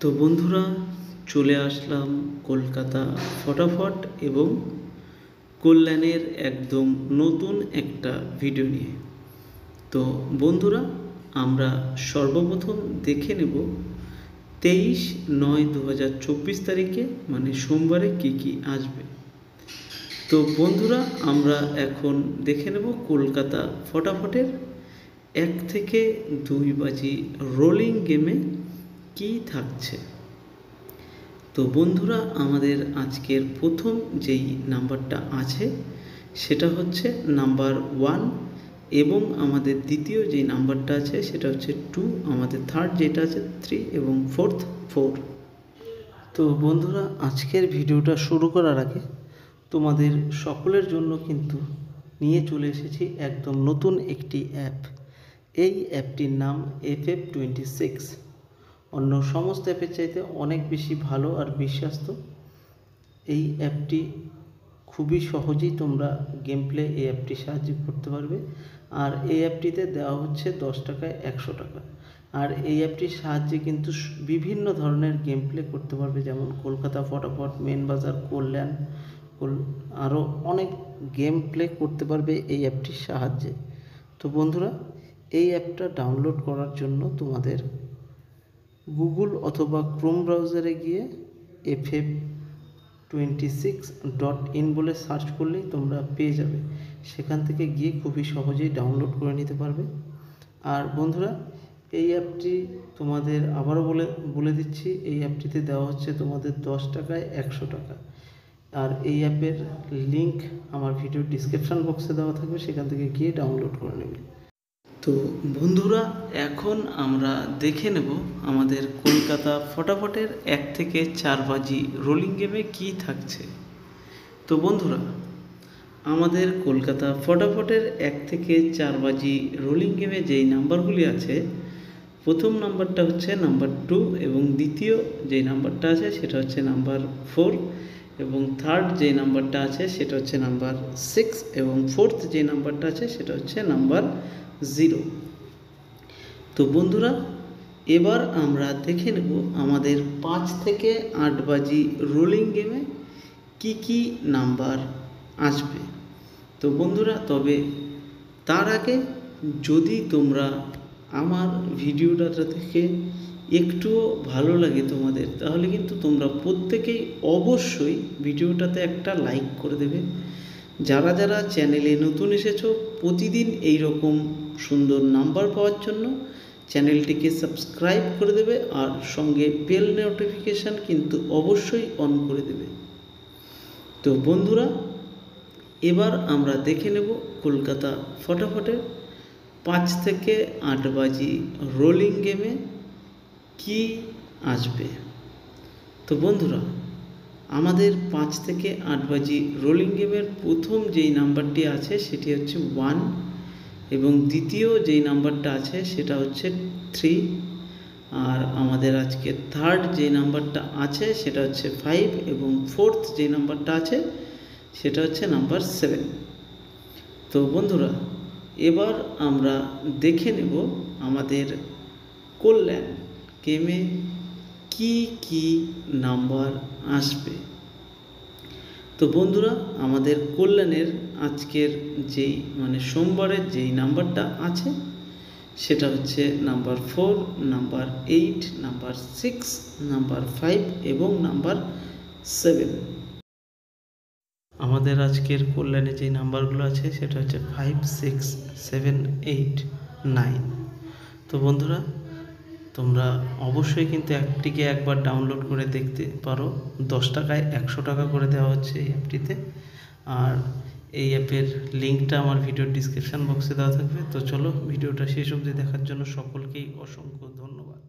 তো বন্ধুরা, চলে আসলাম কলকাতা ফটাফট এবং কল্যাণের একদম নতুন একটা ভিডিও নিয়ে। তো বন্ধুরা, আমরা সর্বপ্রথম দেখে নেব 23/9/2024 তারিখে মানে সোমবারে কি আসবে। তো বন্ধুরা, আমরা এখন দেখে নেব কলকাতা ফটাফটের 1 থেকে 2 বাজি রোলিং গেমে কি থাকছে। তো বন্ধুরা, আমাদের আজকের প্রথম যেই নাম্বারটা আছে সেটা হচ্ছে নাম্বার 1 এবং আমাদের দ্বিতীয় যেই নাম্বারটা আছে সেটা হচ্ছে 2, আমাদের থার্ড যেটা আছে 3 এবং ফোর্থ 4। তো বন্ধুরা, আজকের ভিডিওটা শুরু করার আগে তোমাদের সকলের জন্য কিন্তু নিয়ে চলে এসেছি একদম নতুন একটি অ্যাপ। এই অ্যাপটির নাম FF26। অন্য সমস্ত অ্যাপের চাইতে অনেক বেশি ভালো আর বিশ্বস্ত। এই অ্যাপটি খুবই সহজেই তোমরা গেম প্লে এই অ্যাপটির সাহায্যে করতে পারবে। আর এই অ্যাপটিতে দেওয়া হচ্ছে 10 টাকায় 100 টাকা। আর এই অ্যাপটির সাহায্যে কিন্তু বিভিন্ন ধরনের গেম প্লে করতে পারবে, যেমন কলকাতা ফটাফট, মেন বাজার, কল্যাণ, আরও অনেক গেম প্লে করতে পারবে এই অ্যাপটির সাহায্যে। তো বন্ধুরা, এই অ্যাপটা ডাউনলোড করার জন্য তোমাদের গুগল অথবা ক্রোম ব্রাউজারে গিয়ে ff26.in বলে সার্চ করলেই তোমরা পেয়ে যাবে। সেখান থেকে গিয়ে খুবই সহজেই ডাউনলোড করে নিতে পারবে। আর বন্ধুরা, এই অ্যাপটি তোমাদের আবারও বলে দিচ্ছি, এই অ্যাপটিতে দেওয়া হচ্ছে তোমাদের 10 টাকায় 100 টাকা। আর এই অ্যাপের লিঙ্ক আমার ভিডিও ডিসক্রিপশান বক্সে দেওয়া থাকবে, সেখান থেকে গিয়ে ডাউনলোড করে নেবে। তো বন্ধুরা, এখন আমরা দেখে নেব আমাদের কলকাতা ফটাফটের 1 থেকে 4 বাজি রোলিং গেমে কি থাকছে। তো বন্ধুরা, আমাদের কলকাতা ফটাফটের 1 থেকে 4 বাজি রোলিং গেমে যেই নাম্বারগুলি আছে, প্রথম নাম্বারটা হচ্ছে নাম্বার 2 এবং দ্বিতীয় যেই নাম্বারটা আছে সেটা হচ্ছে নাম্বার 4 এবং থার্ড যেই নাম্বারটা আছে সেটা হচ্ছে নাম্বার 6 এবং ফোর্থ যে নাম্বারটা আছে সেটা হচ্ছে নাম্বার 0। তো বন্ধুরা, এবার আমরা দেখে নেব আমাদের 5 থেকে 8 বাজি রোলিং গেমে কি নাম্বার আসবে। তো বন্ধুরা, তবে তার আগে যদি তোমরা আমার ভিডিওটা থেকে একটুও ভালো লাগে তোমাদের, তাহলে কিন্তু তোমরা প্রত্যেকেই অবশ্যই ভিডিওটাতে একটা লাইক করে দেবে। যারা যারা চ্যানেলে নতুন এসেছো, প্রতিদিন এই রকম সুন্দর নাম্বার পাওয়ার জন্য চ্যানেলটিকে সাবস্ক্রাইব করে দেবে আর সঙ্গে বেল নোটিফিকেশান কিন্তু অবশ্যই অন করে দেবে। তো বন্ধুরা, এবার আমরা দেখে নেব কলকাতা ফটাফটের 5 থেকে 8 বাজি রোলিং গেমে কি আসবে। তো বন্ধুরা, আমাদের 5 থেকে 8 বাজি রোলিং গেমের প্রথম যেই নাম্বারটি আছে সেটি হচ্ছে 1 এবং দ্বিতীয় যেই নাম্বারটা আছে সেটা হচ্ছে 3। আর আমাদের আজকে থার্ড যে নাম্বারটা আছে সেটা হচ্ছে 5 এবং ফোর্থ যে নাম্বারটা আছে সেটা হচ্ছে নাম্বার 7। তো বন্ধুরা, এবার আমরা দেখে নেব আমাদের কল্যাণ গেমে কি নাম্বার আসবে। তো বন্ধুরা, আমাদের কল্যাণের আজকের যেই সোমবারের যেই নাম্বারটা আছে সেটা হচ্ছে নাম্বার 4, নাম্বার 8, নাম্বার 6, নাম্বার 5 এবং নাম্বার 7। আমাদের আজকের কল্যাণে যেই নাম্বারগুলো আছে সেটা হচ্ছে 5, 6, 7, 8, 9। তো বন্ধুরা, তোমরা অবশ্যই কিন্তু অ্যাপটিকে একবার ডাউনলোড করে দেখতে পারো। 10 টাকায় 100 টাকা করে দেওয়া হচ্ছে এই অ্যাপটিতে। আর এই অ্যাপের লিঙ্কটা আমার ভিডিওর ডিসক্রিপশান বক্সে দেওয়া থাকবে। তো চলো, ভিডিওটা শেষ অবধি দেখার জন্য সকলকেই অসংখ্য ধন্যবাদ।